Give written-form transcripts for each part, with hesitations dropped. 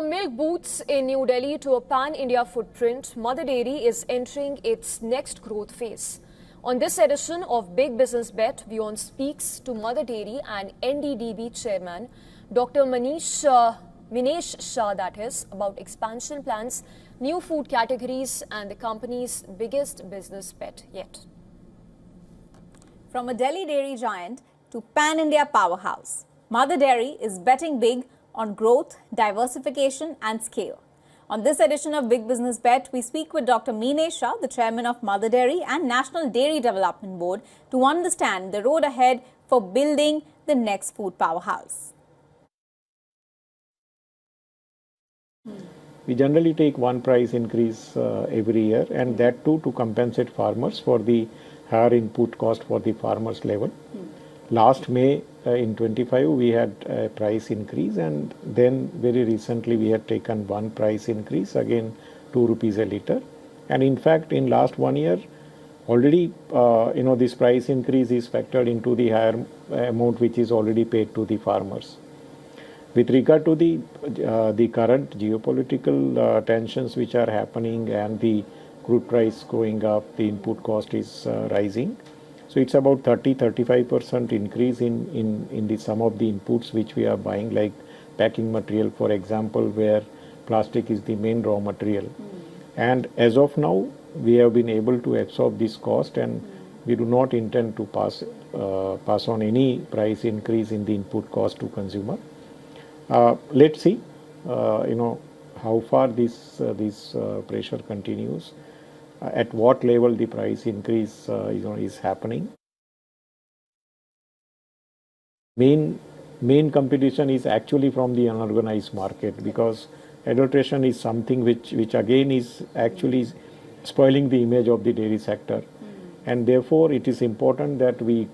From milk booths in New Delhi to a pan-India footprint, Mother Dairy is entering its next growth phase. On this edition of Big Business Bet, WION speaks to Mother Dairy and NDDB chairman, Dr Meenesh Shah, that is, about expansion plans, new food categories and the company's biggest business bet yet. From a Delhi dairy giant to pan-India powerhouse, Mother Dairy is betting big on growth, diversification and scale. On this edition of Big Business Bet, we speak with Dr Meenesh Shah, the chairman of Mother Dairy and National Dairy Development Board, to understand the road ahead for building the next food powerhouse. We generally take one price increase every year, and that too to compensate farmers for the higher input cost for the farmers level. Last May in 25 we had a price increase, and then very recently we had taken one price increase, again 2 rupees a litre. And in fact in last 1 year already this price increase is factored into the higher amount which is already paid to the farmers. With regard to the current geopolitical tensions which are happening and the crude price going up, the input cost is rising. So it's about 30-35% increase in the some of the inputs which we are buying, like packing material, for example, where plastic is the main raw material. And as of now, we have been able to absorb this cost, and we do not intend to pass on any price increase in the input cost to consumer. Let's see, how far this pressure continues. At what level the price increase is happening. Main competition is actually from the unorganized market, because adulteration is something which again is actually spoiling the image of the dairy sector, and therefore it is important that we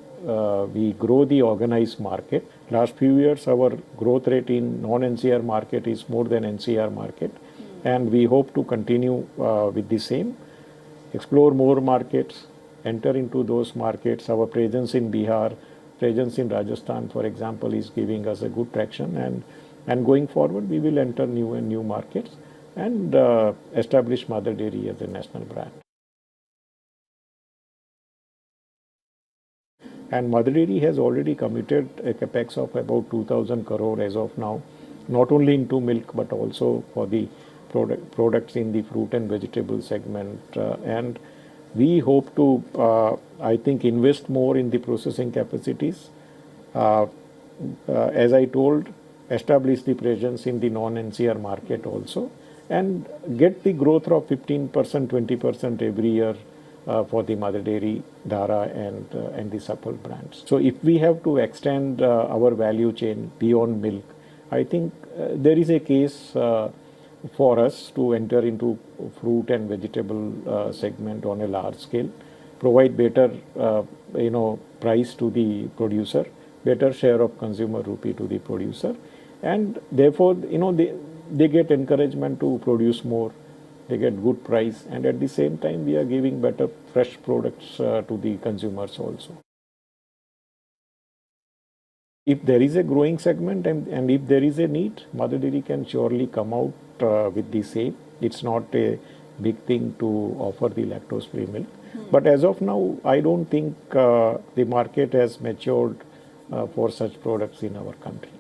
grow the organized market. Last few years our growth rate in non-NCR market is more than NCR market, and we hope to continue with the same. Explore more markets, enter into those markets. Our presence in Bihar, presence in Rajasthan, for example, is giving us a good traction, and going forward we will enter new markets and establish Mother Dairy as a national brand. And Mother Dairy has already committed a capex of about 2,000 crore as of now, not only into milk but also for the products in the fruit and vegetable segment, and we hope to I think invest more in the processing capacities, as I told, establish the presence in the non-NCR market also, and get the growth of 15%, 20% every year for the Mother Dairy, Dhara and the Supple brands. So if we have to extend our value chain beyond milk, I think there is a case for us to enter into fruit and vegetable segment on a large scale, provide better price to the producer, better share of consumer rupee to the producer, and therefore they get encouragement to produce more, they get good price, and at the same time we are giving better fresh products to the consumers also. If there is a growing segment and if there is a need, Mother Dairy can surely come out with the same. It's not a big thing to offer the lactose-free milk. But as of now, I don't think the market has matured for such products in our country.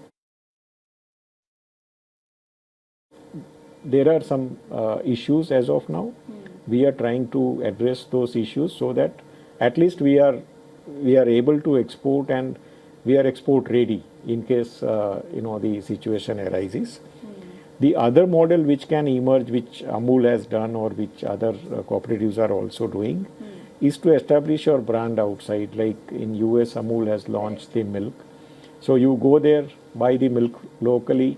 There are some issues as of now. We are trying to address those issues so that at least we are able to export, and we are export ready in case the situation arises. The other model which can emerge, which Amul has done or which other cooperatives are also doing, is to establish your brand outside. Like in US, Amul has launched the milk. So you go there, buy the milk locally,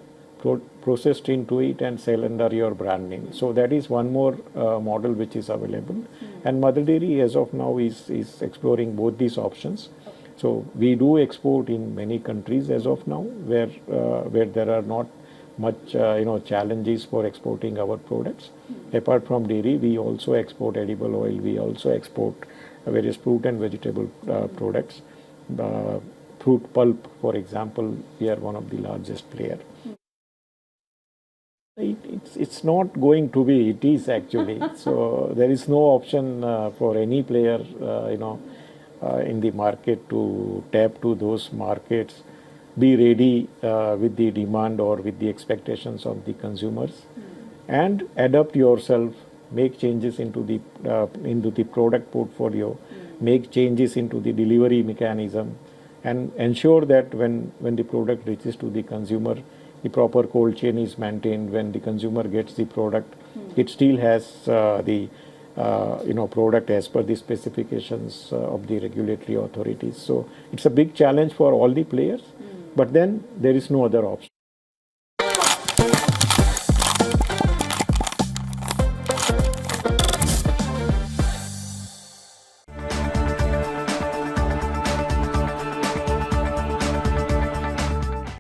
processed into it, and sell under your brand name. So that is one more model which is available. And Mother Dairy as of now is exploring both these options. So we do export in many countries as of now, where there are not much challenges for exporting our products. Apart from dairy, we also export edible oil, we also export various fruit and vegetable products. Fruit pulp, for example, we are one of the largest player. It's not going to be. It is actually. So there is no option for any player, in the market to tap to those markets, be ready with the demand or with the expectations of the consumers, and adapt yourself, make changes into the product portfolio, make changes into the delivery mechanism, and ensure that when the product reaches to the consumer, the proper cold chain is maintained. When the consumer gets the product, it still has the product as per the specifications of the regulatory authorities. So it's a big challenge for all the players, but then there is no other option.